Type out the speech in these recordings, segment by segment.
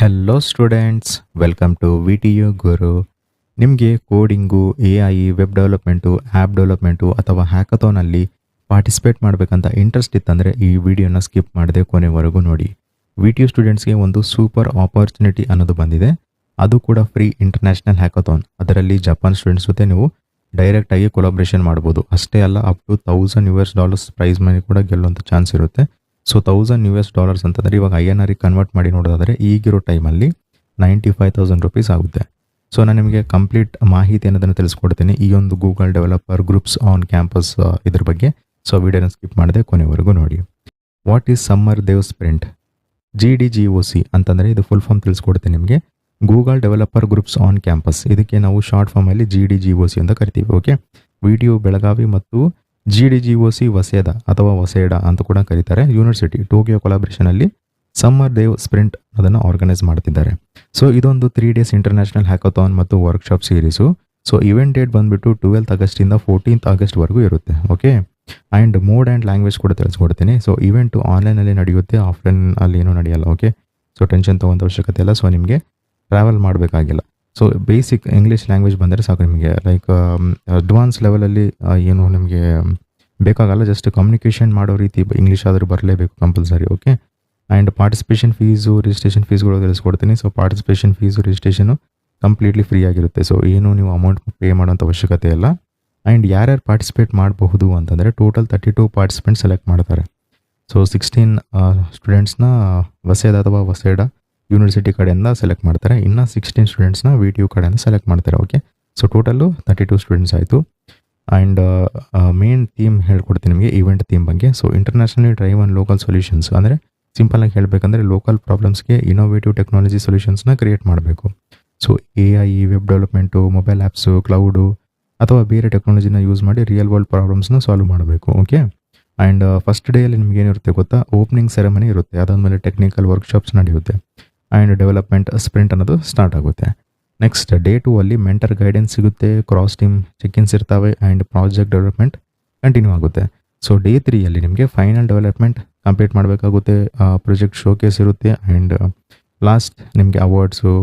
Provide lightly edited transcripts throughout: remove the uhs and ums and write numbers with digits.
Hello students, welcome to V T U Guru. ನಿಮಗೆ coding, AI, web development, app development ಅಥವಾ ಹ್ಯಾಕಥಾನಲ್ಲಿ participate ಮಾಡಬೇಕಂತ interest ಇತ್ತಂದರೆ ಈ ವಿಡಿಯೋನ ಸ್ಕಿಪ್ ಮಾಡದೆ ಕೊನೆವರೆಗೂ ನೋಡಿ. ವಿ ಟಿ ಯು ಸ್ಟೂಡೆಂಟ್ಸ್ಗೆ ಒಂದು ಸೂಪರ್ ಆಪರ್ಚುನಿಟಿ ಅನ್ನೋದು ಬಂದಿದೆ. ಅದು ಕೂಡ ಫ್ರೀ ಇಂಟರ್ನ್ಯಾಷನಲ್ ಹ್ಯಾಕಥಾನ್. ಅದರಲ್ಲಿ ಜಪಾನ್ ಸ್ಟೂಡೆಂಟ್ಸ್ ಜೊತೆ ನೀವು ಡೈರೆಕ್ಟಾಗಿ ಕೊಲಾಬ್ರೇಷನ್ ಮಾಡ್ಬೋದು. ಅಷ್ಟೇ ಅಲ್ಲ, ಅಪ್ ಟು $1,000 ಪ್ರೈಸ್ ಮನಿ ಕೂಡ ಗೆಲ್ಲುವಂಥ ಚಾನ್ಸ್ ಇರುತ್ತೆ. ಸೊ $1,000 ಅಂತಂದರೆ ಇವಾಗ INR ಕನ್ವರ್ಟ್ ಮಾಡಿ ನೋಡೋದಾದರೆ ಈಗಿರೋ ಟೈಮಲ್ಲಿ $95,000 ಆಗುತ್ತೆ. ಸೊ ನಾನು ನಿಮಗೆ ಕಂಪ್ಲೀಟ್ ಮಾಹಿತಿ ಅನ್ನೋದನ್ನು ತಿಳಿಸ್ಕೊಡ್ತೀನಿ ಈ ಒಂದು Google developer groups on campus ಇದ್ರ ಬಗ್ಗೆ. ಸೊ ವಿಡಿಯೋನ ಸ್ಕಿಪ್ ಮಾಡದೆ ಕೊನೆವರೆಗೂ ನೋಡಿ. What is summer dev sprint? GDGOC ಅಂತಂದರೆ ಇದು ಫುಲ್ ಫಾರ್ಮ್ ತಿಳಿಸ್ಕೊಡ್ತೀನಿ ನಿಮಗೆ. Google developer groups on campus, ಇದಕ್ಕೆ ನಾವು ಶಾರ್ಟ್ ಫಾರ್ಮಲ್ಲಿ GDGOC ಅಂತ ಕರಿತೀವಿ. ಓಕೆ, ವಿಡಿಯೋ ಬೆಳಗಾವಿ ಮತ್ತು GDGOC ವಸೇದ ಅಥವಾ ವಸೇಡಾ ಅಂತ ಕೂಡ ಕರೀತಾರೆ. ಯೂನಿವರ್ಸಿಟಿ ಟೋಕಿಯೋ ಕೊಲಾಬ್ರೇಷನಲ್ಲಿ ಸಮ್ಮರ್ ದೇವ್ ಸ್ಪ್ರಿಂಟ್ ಅದನ್ನು ಆರ್ಗನೈಸ್ ಮಾಡ್ತಿದ್ದಾರೆ. ಸೊ ಇದೊಂದು 3 days ಇಂಟರ್ನ್ಯಾಷನಲ್ ಹ್ಯಾಕಥಾನ್ ಮತ್ತು workshop series. So event date ಬಂದುಬಿಟ್ಟು 12th ಆಗಸ್ಟಿಂದ 14th ಆಗಸ್ಟ್ವರೆಗೂ ಇರುತ್ತೆ. Okay, and mode and language ಕೂಡ ತಿಳಿಸ್ಕೊಡ್ತೀನಿ. ಸೊ ಇವೆಂಟು ಆನ್ಲೈನಲ್ಲಿ ನಡೆಯುತ್ತೆ, ಆಫ್ಲೈನ್ ಅಲ್ಲಿ ಏನೂ ನಡೆಯಲ್ಲ. ಓಕೆ, ಸೊ ಟೆನ್ಷನ್ ತೊಗೊಂಡ ಅವಶ್ಯಕತೆ ಇಲ್ಲ. ಸೊ ನಿಮಗೆ ಟ್ರಾವೆಲ್ ಮಾಡಬೇಕಾಗಿಲ್ಲ. ಸೊ ಬೇಸಿಕ್ ಇಂಗ್ಲೀಷ್ ಲ್ಯಾಂಗ್ವೇಜ್ ಬಂದರೆ ಸಾಕು ನಿಮಗೆ. ಲೈಕ್ ಅಡ್ವಾನ್ಸ್ ಲೆವೆಲಲ್ಲಿ ಏನು ನಿಮಗೆ ಬೇಕಾಗಲ್ಲ, ಜಸ್ಟ್ ಕಮ್ಯುನಿಕೇಷನ್ ಮಾಡೋ ರೀತಿ ಇಂಗ್ಲೀಷ್ ಆದರೂ ಬರಲೇಬೇಕು compulsory. Okay, and participation fees, registration ಫೀಸ್ಗಳು ತಿಳಿಸ್ಕೊಡ್ತೀನಿ. So participation fees, registration completely free ಆಗಿರುತ್ತೆ. ಸೊ ಏನು ನೀವು ಅಮೌಂಟ್ ಪೇ ಮಾಡೋಂಥ ಅವಶ್ಯಕತೆ ಇಲ್ಲ. ಆ್ಯಂಡ್ ಯಾರ್ಯಾರು ಪಾರ್ಟಿಸಿಪೇಟ್ ಮಾಡಬಹುದು ಅಂತಂದರೆ ಟೋಟಲ್ 32 ಪಾರ್ಟಿಸಿಪೆಂಟ್ ಸೆಲೆಕ್ಟ್ ಮಾಡ್ತಾರೆ. ಸೊ 16 ಸ್ಟೂಡೆಂಟ್ಸ್ನ ವಸೇದ ಅಥವಾ ವಸೇಡಾ ಯೂನಿವರ್ಸಿಟಿ ಕಡೆಯಿಂದ ಸೆಲೆಕ್ಟ್ ಮಾಡ್ತಾರೆ. ಇನ್ನು 16 ಸ್ಟೂಡೆಂಟ್ಸ್ನ VTU ಕಡೆಯಿಂದ ಸೆಲೆಕ್ಟ್ ಮಾಡ್ತಾರೆ. ಓಕೆ, ಸೊ ಟೋಟಲ್ಲು 32 ಸ್ಟೂಡೆಂಟ್ಸ್ ಆಯಿತು. ಆ್ಯಂಡ್ ಮೇನ್ ಥೀಮ್ ಹೇಳ್ಕೊಡ್ತೀನಿ ನಿಮಗೆ, ಈವೆಂಟ್ ಥೀಮ್ ಬಗ್ಗೆ. So internationally drive on local solutions, ಅಂದರೆ ಸಿಂಪಲಾಗಿ ಹೇಳಬೇಕಂದ್ರೆ ಲೋಕಲ್ ಪ್ರಾಬ್ಲಮ್ಸ್ಗೆ ಇನೋವೇಟಿವ್ ಟೆಕ್ನಾಲಜಿ ಸೊಲ್ಯೂಷನ್ಸ್ನ ಕ್ರಿಯೇಟ್ ಮಾಡಬೇಕು. So AI, web development, mobile apps, cloud ಅಥವಾ ಬೇರೆ ಟೆಕ್ನಾಲಜಿನ ಯೂಸ್ ಮಾಡಿ ರಿಯಲ್ ವರ್ಲ್ಡ್ ಪ್ರಾಬ್ಲಮ್ಸ್ನ ಸಾಲ್ವ್ ಮಾಡಬೇಕು. ಓಕೆ, ಆ್ಯಂಡ್ ಫಸ್ಟ್ ಡೇಯಲ್ಲಿ ನಿಮ್ಗೆ ಏನಿರುತ್ತೆ ಗೊತ್ತಾ, ಓಪನಿಂಗ್ ಸೆರೆಮನಿ ಇರುತ್ತೆ. ಅದಾದಮೇಲೆ ಟೆಕ್ನಿಕಲ್ ವರ್ಕ್ಶಾಪ್ಸ್ ನಡೆಯುತ್ತೆ. ಆ್ಯಂಡ್ ಡೆವಲಪ್ಮೆಂಟ್ ಸ್ಪ್ರಿಂಟ್ ಅನ್ನೋದು ಸ್ಟಾರ್ಟ್ ಆಗುತ್ತೆ. ನೆಕ್ಸ್ಟ್ ಡೇ 2 ಅಲ್ಲಿ ಮೆಂಟರ್ ಗೈಡೆನ್ಸ್ ಸಿಗುತ್ತೆ, ಕ್ರಾಸ್ ಟೀಮ್ ಚೆಕ್-ಇನ್ಸ್ ಇರ್ತವೆ, ಆ್ಯಂಡ್ ಪ್ರಾಜೆಕ್ಟ್ ಡೆವಲಪ್ಮೆಂಟ್ ಕಂಟಿನ್ಯೂ ಆಗುತ್ತೆ. ಸೊ ಡೇ 3 ಅಲ್ಲಿ ನಿಮಗೆ ಫೈನಲ್ ಡೆವಲಪ್ಮೆಂಟ್ ಕಂಪ್ಲೀಟ್ ಮಾಡಬೇಕಾಗುತ್ತೆ, ಪ್ರಾಜೆಕ್ಟ್ ಶೋಕೇಸ್ ಇರುತ್ತೆ, ಆ್ಯಂಡ್ ಲಾಸ್ಟ್ ನಿಮಗೆ ಅವಾರ್ಡ್ಸು,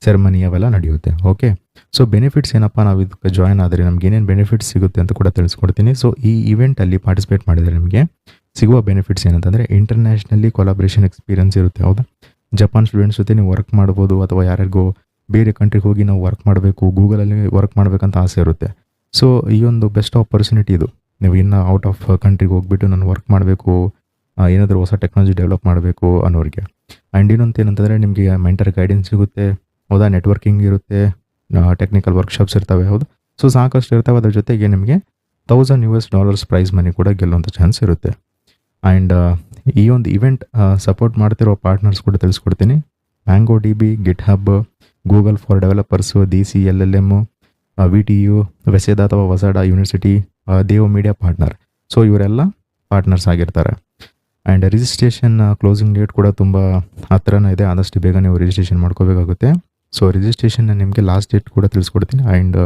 ಸೆರೆಮನಿ ಅವೆಲ್ಲ ನಡೆಯುತ್ತೆ. ಓಕೆ, ಸೊ ಬೆನಿಫಿಟ್ಸ್ ಏನಪ್ಪ, ನಾವು ಇದಕ್ಕೆ ಜಾಯ್ನ್ ಆದರೆ ನಮ್ಗೆ ಏನೇನು ಬೆನಿಫಿಟ್ಸ್ ಸಿಗುತ್ತೆ ಅಂತ ಕೂಡ ತಿಳಿಸ್ಕೊಡ್ತೀನಿ. ಸೊ ಈ ಇವೆಂಟಲ್ಲಿ ಪಾರ್ಟಿಸಿಪೇಟ್ ಮಾಡಿದರೆ ನಿಮಗೆ ಸಿಗುವ ಬೆನಿಫಿಟ್ಸ್ ಏನಂತಂದರೆ ಇಂಟರ್ನ್ಯಾಷನಲ್ಲಿ ಕೊಲಾಬ್ರೇಷನ್ ಎಕ್ಸ್ಪೀರಿಯನ್ಸ್ ಇರುತ್ತೆ. ಹೌದಾ, ಜಪಾನ್ ಸ್ಟೂಡೆಂಟ್ಸ್ ಜೊತೆ ನೀವು ವರ್ಕ್ ಮಾಡ್ಬೋದು, ಅಥವಾ ಯಾರಿಗೂ ಬೇರೆ ಕಂಟ್ರಿಗೆ ಹೋಗಿ ನಾವು ವರ್ಕ್ ಮಾಡಬೇಕು, ಗೂಗಲಲ್ಲಿ ವರ್ಕ್ ಮಾಡಬೇಕಂತ ಆಸೆ ಇರುತ್ತೆ. ಸೊ ಈ ಒಂದು ಬೆಸ್ಟ್ ಆಪರ್ಚುನಿಟಿ ಇದು. ನೀವು ಇನ್ನು ಔಟ್ ಆಫ್ ಕಂಟ್ರಿಗೆ ಹೋಗ್ಬಿಟ್ಟು ನಾನು ವರ್ಕ್ ಮಾಡಬೇಕು, ಏನಾದರೂ ಹೊಸ ಟೆಕ್ನಾಲಜಿ ಡೆವಲಪ್ ಮಾಡಬೇಕು ಅನ್ನೋರಿಗೆ. ಆ್ಯಂಡ್ ಇನ್ನೊಂದು ಏನಂತಂದರೆ ನಿಮಗೆ ಮೆಂಟರ್ ಗೈಡೆನ್ಸ್ ಸಿಗುತ್ತೆ. ಹೌದಾ, ನೆಟ್ವರ್ಕಿಂಗ್ ಇರುತ್ತೆ, ಟೆಕ್ನಿಕಲ್ ವರ್ಕ್ಶಾಪ್ಸ್ ಇರ್ತವೆ. ಹೌದು, ಸೊ ಸಾಕಷ್ಟು ಇರ್ತವೆ. ಅದ್ರ ಜೊತೆಗೆ ನಿಮಗೆ $1,000 ಪ್ರೈಸ್ ಮನಿ ಕೂಡ ಗೆಲ್ಲುವಂಥ ಚಾನ್ಸ್ ಇರುತ್ತೆ. ಆ್ಯಂಡ್ ಈ ಒಂದು ಇವೆಂಟ್ ಸಪೋರ್ಟ್ ಮಾಡ್ತಿರೋ ಪಾರ್ಟ್ನರ್ಸ್ ಕೂಡ ತಿಳಿಸ್ಕೊಡ್ತೀನಿ. MongoDB, GitHub, Google for developers, DCLLM, VTU, Waseda ಅಥವಾ Waseda university, dev media partner. So ಇವರೆಲ್ಲ ಪಾರ್ಟ್ನರ್ಸ್ ಆಗಿರ್ತಾರೆ. ಆ್ಯಂಡ್ ರಿಜಿಸ್ಟ್ರೇಷನ್ ಕ್ಲೋಸಿಂಗ್ ಡೇಟ್ ಕೂಡ ತುಂಬ ಹತ್ರನೇ ಇದೆ. ಆದಷ್ಟು ಬೇಗ ನೀವು ರಿಜಿಸ್ಟ್ರೇಷನ್ ಮಾಡ್ಕೋಬೇಕಾಗುತ್ತೆ. ಸೊ ರಿಜಿಸ್ಟ್ರೇಷನ್ ನಿಮಗೆ ಲಾಸ್ಟ್ ಡೇಟ್ ಕೂಡ ತಿಳಿಸ್ಕೊಡ್ತೀನಿ. ಆ್ಯಂಡ್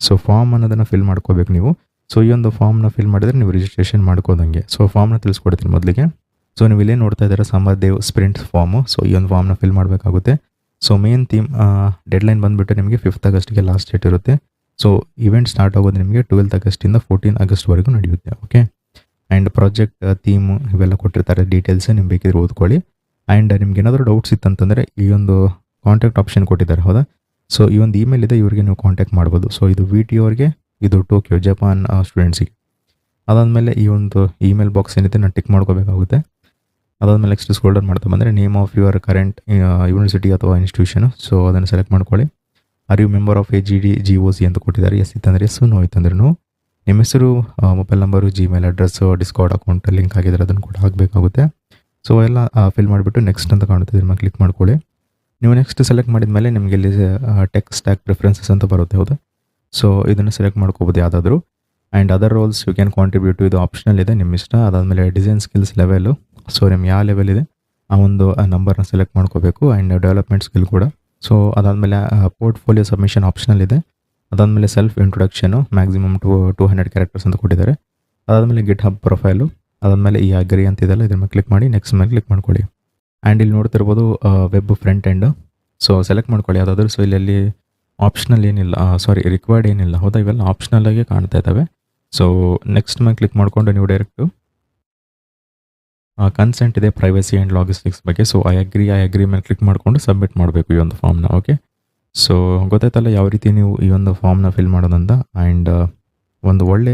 ಸೊ ಫಾರ್ಮ್ ಅನ್ನೋದನ್ನು ಫಿಲ್ ಮಾಡ್ಕೋಬೇಕು ನೀವು. ಸೊ ಈ ಒಂದು ಫಾರ್ಮ್ನ ಫಿಲ್ ಮಾಡಿದ್ರೆ ನೀವು ರಿಜಿಸ್ಟ್ರೇಷನ್ ಮಾಡ್ಕೋದಂಗೆ. ಸೊ ಫಾರ್ಮ್ನ ತಿಳಿಸ್ಕೊಡ್ತೀನಿ ಮೊದಲಿಗೆ. ಸೊ ನೀವು ಇಲ್ಲೇ ನೋಡ್ತಾ ಇದ್ದೀರಾ summer dev sprint form. So ಈ ಒಂದು ಫಾರ್ಮ್ನ ಫಿಲ್ ಮಾಡಬೇಕಾಗುತ್ತೆ. ಸೊ ಮೇನ್ ಥೀಮ್ ಡೆಡ್ಲೈನ್ ಬಂದುಬಿಟ್ಟು ನಿಮಗೆ 5th ಆಗಸ್ಟ್ಗೆ ಲಾಸ್ಟ್ ಡೇಟ್ ಇರುತ್ತೆ. ಸೊ ಇವೆಂಟ್ ಸ್ಟಾರ್ಟ್ ಆಗೋದು ನಿಮಗೆ 12th ಆಗಸ್ಟಿಂದ 14th ಆಗಸ್ಟ್ವರೆಗೂ ನಡೆಯುತ್ತೆ. ಓಕೆ, ಆ್ಯಂಡ್ ಪ್ರಾಜೆಕ್ಟ್ ಥೀಮು ಇವೆಲ್ಲ ಕೊಟ್ಟಿರ್ತಾರೆ, ಡೀಟೇಲ್ಸ್ ನಿಮ್ಗೆ ಬೇಕಿದ್ರೆ ಓದ್ಕೊಳ್ಳಿ. ಆ್ಯಂಡ್ ನಿಮ್ಗೆ ಏನಾದರೂ ಡೌಟ್ಸ್ ಇತ್ತಂತಂದರೆ ಈ ಒಂದು ಕಾಂಟ್ಯಾಕ್ಟ್ ಆಪ್ಷನ್ ಕೊಟ್ಟಿದ್ದಾರೆ. ಹೌದಾ, ಸೊ ಈ ಒಂದು ಇಮೇಲ್ ಇದೆ, ಇವರಿಗೆ ನೀವು ಕಾಂಟ್ಯಾಕ್ಟ್ ಮಾಡ್ಬೋದು. ಸೊ ಇದು VTU ಅವ್ರಿಗೆ, ಇದು ಟೋಕಿಯೋ ಜಪಾನ್ ಸ್ಟೂಡೆಂಟ್ಸಿಗೆ. ಅದಾದಮೇಲೆ ಈ ಒಂದು ಇಮೇಲ್ ಬಾಕ್ಸ್ ಏನಿದೆ ನಾನು ಟಿಕ್ ಮಾಡ್ಕೋಬೇಕಾಗುತ್ತೆ. ಅದಾದಮೇಲೆ ನೆಕ್ಸ್ಟ್ ಸ್ಕ್ರೋಲ್ ಡೌನ್ ಮಾಡ್ತಾ ಬಂದರೆ name of your current university ಅಥವಾ ಇನ್ಸ್ಟಿಟ್ಯೂಷನು. ಸೊ ಅದನ್ನು ಸೆಲೆಕ್ಟ್ ಮಾಡ್ಕೊಳ್ಳಿ. Are you member of GDGOC ಅಂತ ಕೊಟ್ಟಿದ್ದಾರೆ. ಎಸ್ ಇತ್ತಂದರೆ ಎಸ್, ನೋ ಇತ್ತಂದ್ರೆ ನೋ. ನಿಮ್ಮ ಹೆಸರು, mobile number, Gmail address, discount account link ಆಗಿದ್ರೆ ಅದನ್ನು ಕೂಡ ಹಾಕಬೇಕಾಗುತ್ತೆ. ಸೊ ಎಲ್ಲ ಫಿಲ್ ಮಾಡಿಬಿಟ್ಟು ನೆಕ್ಸ್ಟ್ ಅಂತ ಕಾಣುತ್ತೆ, ಇದನ್ನು ಕ್ಲಿಕ್ ಮಾಡ್ಕೊಳ್ಳಿ. ನೀವು ನೆಕ್ಸ್ಟ್ ಸೆಲೆಕ್ಟ್ ಮಾಡಿದ ಮೇಲೆ ನಿಮಗೆ ಇಲ್ಲಿ ಟೆಕ್ ಸ್ಟ್ಯಾಕ್ ಪ್ರಿಫರೆನ್ಸಸ್ ಅಂತ ಬರುತ್ತೆ. ಹೌದಾ, ಸೊ ಇದನ್ನು ಸೆಲೆಕ್ಟ್ ಮಾಡ್ಕೋಬೋದು ಯಾವುದಾದ್ರೂ. And other roles you can contribute, ಇದು ಆಪ್ಷನಲ್ ಇದೆ, ನಿಮ್ಮ ಇಷ್ಟ. ಅದಾದಮೇಲೆ ಡಿಸೈನ್ ಸ್ಕಿಲ್ಸ್ ಲೆವೆಲು, ಸೊ ನಿಮ್ಗೆ ಯಾವ ಲೆವೆಲ್ ಇದೆ ಆ ಒಂದು ನಂಬರ್ನ ಸೆಲೆಕ್ಟ್ ಮಾಡ್ಕೋಬೇಕು. ಆ್ಯಂಡ್ ಡೆವಲಪ್ಮೆಂಟ್ ಸ್ಕಿಲ್ ಕೂಡ. ಸೊ ಅದಾದಮೇಲೆ ಪೋರ್ಟ್ಫೋಲಿಯೋ ಸಬ್ಮಿಷನ್ ಆಪ್ಷನಲ್ ಇದೆ. ಅದಾದಮೇಲೆ ಸೆಲ್ಫ್ ಇಂಟ್ರೊಡಕ್ಷನು ಮ್ಯಾಕ್ಸಿಮಮ್ 200 ಕ್ಯಾರೆಕ್ಟರ್ಸ್ ಅಂತ ಕೊಟ್ಟಿದ್ದಾರೆ. ಅದಾದಮೇಲೆ GitHub ಪ್ರೊಫೈಲು, ಅದಾದಮೇಲೆ ಈ ಅಗ್ರಿ ಅಂತಿದೆಲ್ಲ ಇದ್ರ ಮೇಲೆ ಕ್ಲಿಕ್ ಮಾಡಿ ನೆಕ್ಸ್ಟ್ ಮೇಲೆ ಕ್ಲಿಕ್ ಮಾಡ್ಕೊಳ್ಳಿ. ಆ್ಯಂಡ್ ಇಲ್ಲಿ ನೋಡ್ತಿರ್ಬೋದು web front end. So select ಮಾಡ್ಕೊಳ್ಳಿ ಯಾವುದಾದ್ರೂ. ಸೊ ಇಲ್ಲಿ ಆಪ್ಷನಲ್ ಏನಿಲ್ಲ, ರಿಕ್ವೈರ್ಡ್ ಏನಿಲ್ಲ, ಹೌದಾ, ಇವೆಲ್ಲ ಆಪ್ಷನಲ್ ಆಗಿ ಕಾಣ್ತಾ ಇದ್ದಾವೆ. ಸೊ ನೆಕ್ಸ್ಟ್ ಮೇಲೆ ಕ್ಲಿಕ್ ಮಾಡಿಕೊಂಡು ನೀವು ಡೈರೆಕ್ಟು ಕನ್ಸೆಂಟ್ ಇದೆ ಪ್ರೈವಸಿ ಆ್ಯಂಡ್ ಲಾಜಿಸ್ಟಿಕ್ಸ್ ಬಗ್ಗೆ. ಸೊ ಐ ಅಗ್ರಿ ಮೇಲೆ ಕ್ಲಿಕ್ ಮಾಡಿಕೊಂಡು ಸಬ್ಮಿಟ್ ಮಾಡಬೇಕು ಈ ಒಂದು ಫಾರ್ಮ್ನ. ಓಕೆ, ಸೊ ಗೊತ್ತಾಯ್ತಲ್ಲ ಯಾವ ರೀತಿ ನೀವು ಈ ಒಂದು ಫಾರ್ಮ್ನ ಫಿಲ್ ಮಾಡೋದಂತ. ಆ್ಯಂಡ್ ಒಂದು ಒಳ್ಳೆ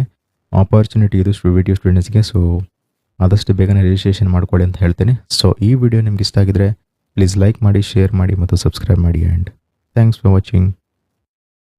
ಆಪರ್ಚುನಿಟಿ ಇದು ವಿಡಿಯೋ ಸ್ಟೂಡೆಂಟ್ಸ್ಗೆ. ಸೊ ಆದಷ್ಟು ಬೇಗನೆ ರಿಜಿಸ್ಟ್ರೇಷನ್ ಮಾಡ್ಕೊಳ್ಳಿ ಅಂತ ಹೇಳ್ತೀನಿ. ಸೊ ಈ ವಿಡಿಯೋ ನಿಮ್ಗೆ ಇಷ್ಟ ಆಗಿದ್ರೆ ಪ್ಲೀಸ್ ಲೈಕ್ ಮಾಡಿ, ಶೇರ್ ಮಾಡಿ ಮತ್ತು ಸಬ್ಸ್ಕ್ರೈಬ್ ಮಾಡಿ. And thanks for watching.